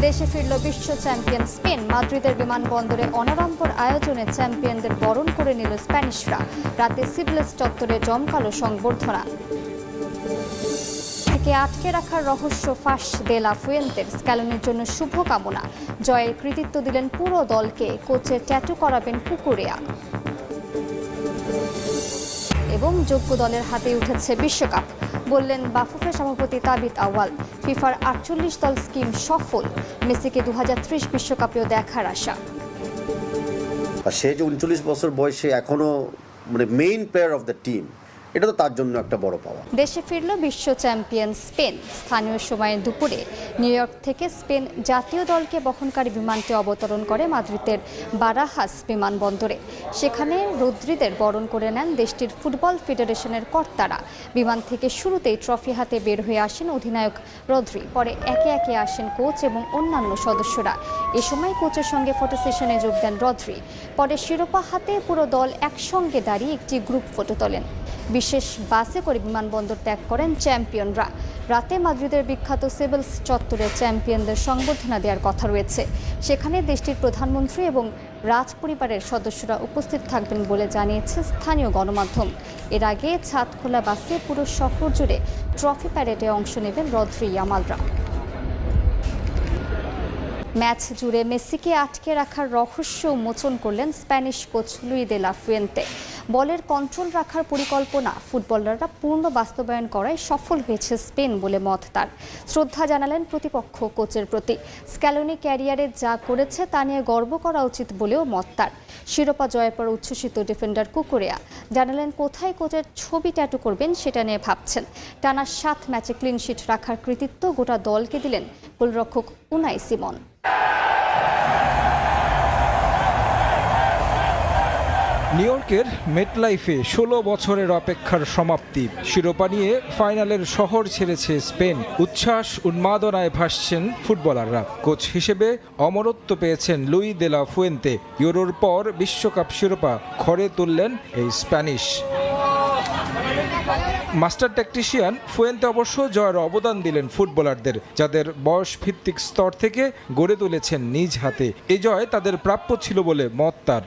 দেশে ফিরল বিশ্ব চ্যাম্পিয়ন স্পেন। মাদ্রিদের বিমানবন্দরে অনাড়ম্বর আয়োজনে চ্যাম্পিয়নদের বরণ করে নিল স্প্যানিশরা। রাতে সিভিলস চত্বরে জমকালো সংবর্ধনা। থেকে আটকে রাখার রহস্য ফাঁস দে লা ফুয়েন্তের। স্ক্যালোনির জন্য শুভকামনা। জয়ের কৃতিত্ব দিলেন পুরো দলকে। কোচের ট্যাটু করাবেন কুকুরেয়া। এবং যোগ্য দলের হাতে উঠেছে বিশ্বকাপ, বললেন বাফুফে সভাপতি তাবিত আউয়াল। ফিফার ৪৮ দল স্কিম সফল। মেসিকে ২০৩০ বিশ্বকাপেও দেখার আশা। সে যে ৩৯ বছর বয়সে এখনো main player of the team, এটা তো তার জন্য একটা বড় পাওয়া। দেশে ফিরল বিশ্ব চ্যাম্পিয়ন স্পেন। স্থানীয় সময় দুপুরে নিউ ইয়র্ক থেকে স্পেন জাতীয় দলকে বহনকারী বিমানটি অবতরণ করে মাদ্রিদের বারাহাস বিমানবন্দরে। সেখানে রদ্রিদের বরণ করে নেন দেশটির ফুটবল ফেডারেশনের কর্তারা। বিমান থেকে শুরুতেই ট্রফি হাতে বের হয়ে আসেন অধিনায়ক রদ্রি। পরে একে একে আসেন কোচ এবং অন্যান্য সদস্যরা। এ সময় কোচের সঙ্গে ফটো সেশনে যোগ দেন রদ্রি। পরে শিরোপা হাতে পুরো দল একসঙ্গে দাঁড়িয়ে একটি গ্রুপ ফটো তোলেন। বিশেষ বাসে করে বিমানবন্দর ত্যাগ করেন চ্যাম্পিয়নরা। রাতে মাদ্রিদের বিখ্যাত সিভিলস চত্বরে চ্যাম্পিয়নদের সংবর্ধনা দেওয়ার কথা রয়েছে। সেখানে দেশটির প্রধানমন্ত্রী এবং রাজপরিবারের সদস্যরা উপস্থিত থাকবেন বলে জানিয়েছে স্থানীয় গণমাধ্যম। এর আগে ছাদখোলা বাসে পুরো শহর জুড়ে ট্রফি প্যারেডে অংশ নেবেন রদ্রি ইয়ামালরা। ম্যাচ জুড়ে মেসিকে আটকে রাখার রহস্য উন্মোচন করলেন স্প্যানিশ কোচ লুই দে লা ফুয়েন্তে। বলের কন্ট্রোল রাখার পরিকল্পনা ফুটবলাররা পূর্ণ বাস্তবায়ন করায় সফল হয়েছে স্পেন বলে মত তার। শ্রদ্ধা জানালেন প্রতিপক্ষ কোচের প্রতি। স্ক্যালোনি ক্যারিয়ারে যা করেছে তা নিয়ে গর্ব করা উচিত বলেও মত তার। শিরোপা জয়ের পর উচ্ছ্বসিত ডিফেন্ডার কুকুরেয়া জানালেন কোথায় কোচের ছবি ট্যাটু করবেন সেটা নিয়ে ভাবছেন। টানা ৭ ম্যাচে ক্লিনশিট রাখার কৃতিত্ব গোটা দলকে দিলেন গোলরক্ষক উনাই সিমন। নিউ ইয়র্কের মেটলাইফে ১৬ বছরের অপেক্ষার সমাপ্তি। শিরোপা নিয়ে ফাইনালের শহর ছেড়েছে স্পেন। উচ্ছ্বাস উন্মাদনায় ভাসছেন ফুটবলাররা। কোচ হিসেবে অমরত্ব পেয়েছেন লুই দে লা ফুয়েন্তে। ইউরোর পর বিশ্বকাপ শিরোপা ঘরে তুললেন এই স্প্যানিশ মাস্টার ট্যাকটিশিয়ান ফুয়েন্তে অবশ্য জয়ের অবদান দিলেন ফুটবলারদের, যাদের বয়স ভিত্তিক স্তর থেকে গড়ে তুলেছেন নিজ হাতে। এই জয় তাদের প্রাপ্য ছিল বলে মত তার।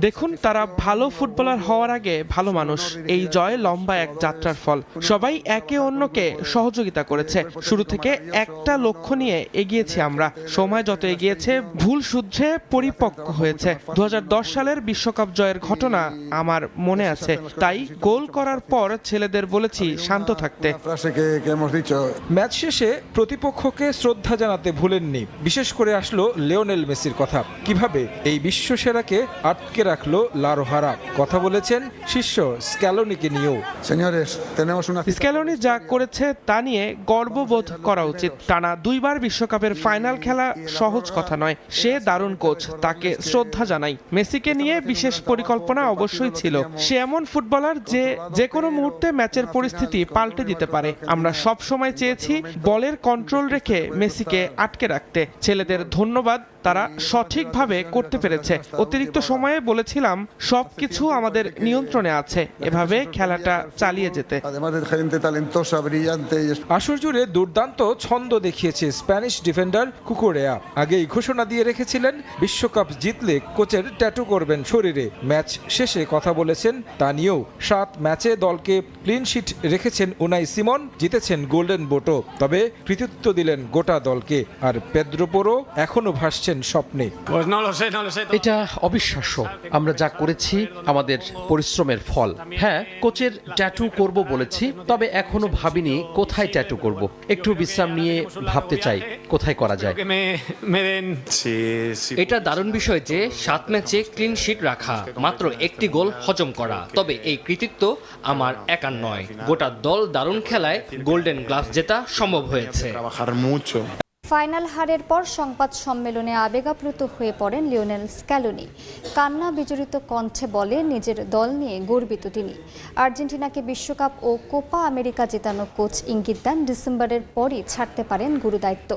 দেখুন, তারা ভালো ফুটবলার হওয়ার আগে ভালো মানুষ। এই জয় লম্বা এক যাত্রার ফল। সবাই একে অন্যকে সহযোগিতা করেছে। শুরু থেকে একটা লক্ষ্য নিয়ে এগিয়েছি আমরা। সময় যত এগিয়েছে ভুল শুধরে পরিপক্ক হয়েছে। ২০১০ সালের বিশ্বকাপ জয়ের ঘটনা আমার মনে আছে। তাই গোল করার পর ছেলেদের বলেছি শান্ত থাকতে। ম্যাচ শেষে প্রতিপক্ষকে শ্রদ্ধা জানাতে ভুলেননি। বিশেষ করে আসলো লিওনেল মেসির কথা। কিভাবে এই বিশ্বসেরাকে আটকে রাখলো লা রোহারা। কথা বলেছেন শিষ্য স্ক্যালোনিকে নিয়েও। স্ক্যালোনি যা করেছে তা নিয়ে গর্ববোধ করা উচিত। টানা ২ বার বিশ্বকাপের ফাইনাল খেলা সহজ কথা নয়। সে দারুণ কোচ, তাকে শ্রদ্ধা জানাই। মেসিকে নিয়ে বিশেষ পরিকল্পনা অবশ্যই ছিল। সে এমন ফুটবলার যে কোনো মুহূর্তে ম্যাচের পরিস্থিতি পাল্টে দিতে পারে। আমরা সব সময় চেয়েছি বলের কন্ট্রোল রেখে মেসিকে আটকে রাখতে। ছেলেদের ধন্যবাদ, তারা সঠিকভাবে করতে পেরেছে। অতিরিক্ত সময়ে বলেছিলাম সবকিছু আমাদের নিয়ন্ত্রণে আছে, এভাবে খেলাটা চালিয়ে যেতে। আসর জুড়ে দুর্দান্ত ছন্দ দেখিয়েছে স্প্যানিশ ডিফেন্ডার কুকুরেয়া। আগেই ঘোষণা দিয়ে রেখেছিলেন বিশ্বকাপ জিতলে কোচের ট্যাটু করবেন শরীরে। ম্যাচ শেষে কথা বলেছেন তা নিয়েও। ৭ ম্যাচে দলকে ক্লিনশিট রেখেছেন উনাই সিমন, জিতেছেন গোল্ডেন বুটও। তবে কৃতিত্ব দিলেন গোটা দলকে। আর পেদ্রো পোরো এখনো ভাসছেন স্বপ্নে। এটা অবিশ্বাস্য। আমরা যা করেছি আমাদের পরিশ্রমের ফল। হ্যাঁ, কোচের ট্যাটু করব বলেছি, তবে এখনো ভাবিনি কোথায় ট্যাটু করব। একটু বিশ্রাম নিয়ে ভাবতে চাই কোথায় করা যায়। এটা দারুণ বিষয় যে ৭ ম্যাচে ক্লিন শিট রাখা, মাত্র একটি গোল হজম করা। তবে এই কৃতিত্ব আমার একার নয়, গোটা দল দারুণ খেলায় গোল্ডেন গ্লাভস জেতা সম্ভব হয়েছে। ফাইনাল হারের পর সংবাদ সম্মেলনে আবেগাপ্লুত হয়ে পড়েন লিওনেল স্ক্যালোনি। কান্না বিজড়িত কণ্ঠে বলে নিজের দল নিয়ে গর্বিত তিনি। আর্জেন্টিনাকে বিশ্বকাপ ও কোপা আমেরিকা জেতানো কোচ ইঙ্গিত দেন ডিসেম্বরের পরই ছাড়তে পারেন গুরুদায়িত্ব।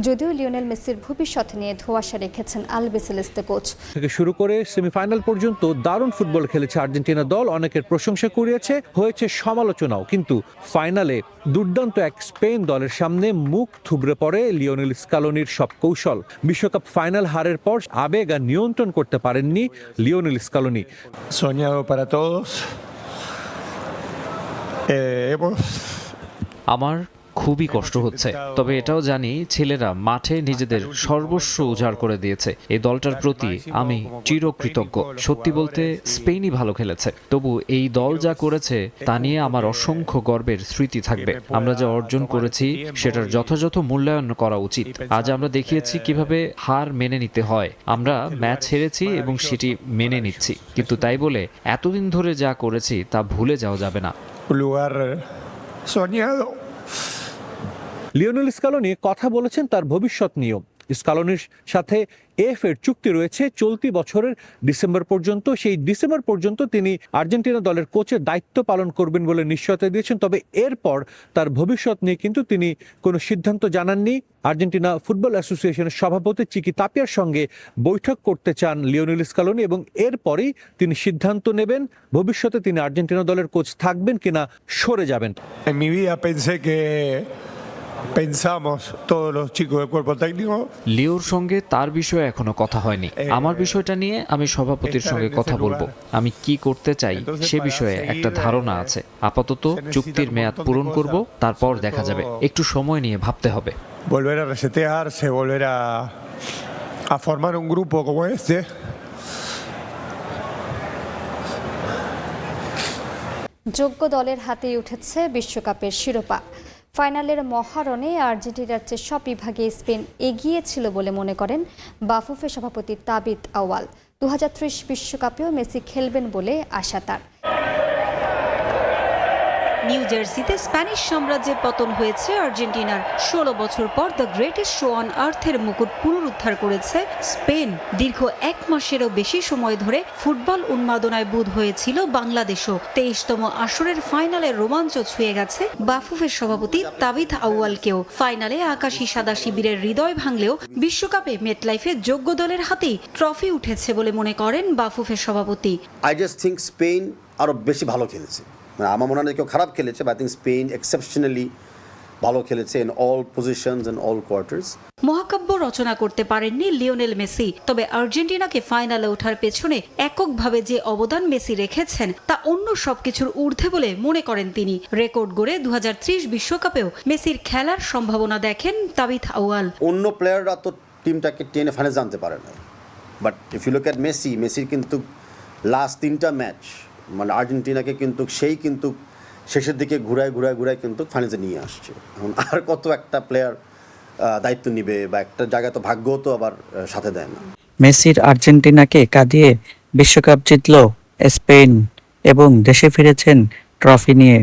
যদিও লিওনেল মেসির ভবিষ্যৎ নিয়ে ধোঁয়াশা রেখেছেন আলবিসেলেস্তে কোচ। থেকে শুরু করে সেমিফাইনাল পর্যন্ত দারুণ ফুটবল খেলেছে আর্জেন্টিনা দল। অনেকের প্রশংসা কুড়িয়েছে, হয়েছে সমালোচনাও। কিন্তু ফাইনালে দুর্দান্ত এক স্পেন দলের সামনে মুখ থুবড়ে পড়ে লিওনেল লিওনেল স্কালোনির সব কৌশল। বিশ্বকাপ ফাইনাল হারের পর আবেগ আর নিয়ন্ত্রণ করতে পারেননি Lionel Scaloni. Soñado para todos. Hemos আমার খুবই কষ্ট হচ্ছে, তবে এটাও জানি ছেলেরা মাঠে নিজেদের সর্বস্ব উজাড় করে দিয়েছে। এই দলটার প্রতি আমি চিরকৃতজ্ঞ। সত্যি বলতে স্পেনই ভালো খেলেছে, তবু এই দল যা করেছে তা নিয়ে আমার অসংখ্য গর্বের স্মৃতি থাকবে। আমরা যা অর্জন করেছি সেটার যথাযথ মূল্যায়ন করা উচিত। আজ আমরা দেখিয়েছি কিভাবে হার মেনে নিতে হয়। আমরা ম্যাচ হেরেছি এবং সেটি মেনে নিচ্ছি, কিন্তু তাই বলে এতদিন ধরে যা করেছি তা ভুলে যাওয়া যাবে না। un lugar soñado. Lionel Scaloni কথা বলেছেন তার ভবিষ্যৎ নিয়েও। স্কালোনির সাথে এর চুক্তি রয়েছে চলতি বছরের ডিসেম্বর পর্যন্ত। সেই ডিসেম্বর পর্যন্ত তিনি আর্জেন্টিনা দলের কোচের দায়িত্ব পালন করবেন বলে নিশ্চয়তা দিয়েছেন। তবে এরপর তার ভবিষ্যৎ নিয়ে কিন্তু তিনি কোনো সিদ্ধান্ত জানাননি। আর্জেন্টিনা ফুটবল অ্যাসোসিয়েশনের সভাপতি চিকি তাপিয়ার সঙ্গে বৈঠক করতে চান লিওনেল স্কালোনি এবং এরপরেই তিনি সিদ্ধান্ত নেবেন ভবিষ্যতে তিনি আর্জেন্টিনা দলের কোচ থাকবেন কিনা সরে যাবেন। En mi vida pensamos todos los chicos del cuerpo técnico. লিওর সঙ্গে তার বিষয়ে এখনো কথা হয়নি। আমার বিষয়টা নিয়ে আমি সভাপতির সঙ্গে কথা বলবো। আমি কি করতে চাই সে বিষয়ে একটা ধারণা আছে। আপাতত চুক্তির মেয়াদ পূরণ করব, তারপর দেখা যাবে। একটু সময় নিয়ে ভাবতে হবে। Volver a resetearse, volver a formar un grupo como este. যোগ্য দলের হাতেই উঠেছে বিশ্বকাপের শিরোপা। ফাইনালের মহারণে আর্জেন্টিনার চেয়ে সব বিভাগে স্পেন এগিয়ে ছিল বলে মনে করেন বাফুফে সভাপতি তাবিথ আউয়াল। 2030 বিশ্বকাপেও মেসি খেলবেন বলে আশা তার। নিউ জার্সিতে স্প্যানিশ সাম্রাজ্যের পতন হয়েছে আর্জেন্টিনার। 16 বছর পর দ্য গ্রেটেস্ট শো অন আর্থের মুকুট পুনরুদ্ধার করেছে স্পেন। দীর্ঘ 1 মাসেরও বেশি সময় ধরে ফুটবল উন্মাদনায় বুঁদ হয়েছিল বাংলাদেশও। 23তম আসরের ফাইনালে রোমাঞ্চ ছুঁয়ে গেছে বাফুফের সভাপতি তাবিথ আউয়ালকেও। ফাইনালে আকাশী সাদা শিবিরের হৃদয় ভাঙলেও বিশ্বকাপে মেটলাইফে যোগ্য দলের হাতেই ট্রফি উঠেছে বলে মনে করেন বাফুফের সভাপতি। আই জাস্ট থিঙ্ক স্পেন আরও বেশি ভালো খেলেছে। মানে আমার মনে হয় কেউ খারাপ খেলেছে, but I think Spain exceptionally ভালো খেলেছে in all positions and all quarters. মহাকাব্য রচনা করতে পারেননি লিওনেল মেসি, তবে আর্জেন্টিনাকে ফাইনালে ওঠার পেছনে এককভাবে যে অবদান মেসি রেখেছেন তা অন্য সবকিছুর ঊর্ধ্বে বলে মনে করেন তিনি। রেকর্ড গড়ে 2030 বিশ্বকাপেও মেসির খেলার সম্ভাবনা দেখেন তাবিথ আউয়াল। অন্য প্লেয়াররা তো টিমটাকে টেনে ফাইনালে জানতে পারে না, but if you look at মেসির কিন্তু লাস্ট 3টা ম্যাচ মানে আর্জেন্টিনাকে কিন্তু সেই কিন্তু শেষের দিকে ঘুরায় কিন্তু ফাইনালে নিয়ে আসছে। এখন আর কত একটা প্লেয়ার দায়িত্ব নিবে বা একটা জায়গায় তো ভাগ্য তো আবার সাথে দেয় না। মেসির আর্জেন্টিনাকে কাঁদিয়ে বিশ্বকাপ জিতল স্পেন এবং দেশে ফিরেছেন ট্রফি নিয়ে।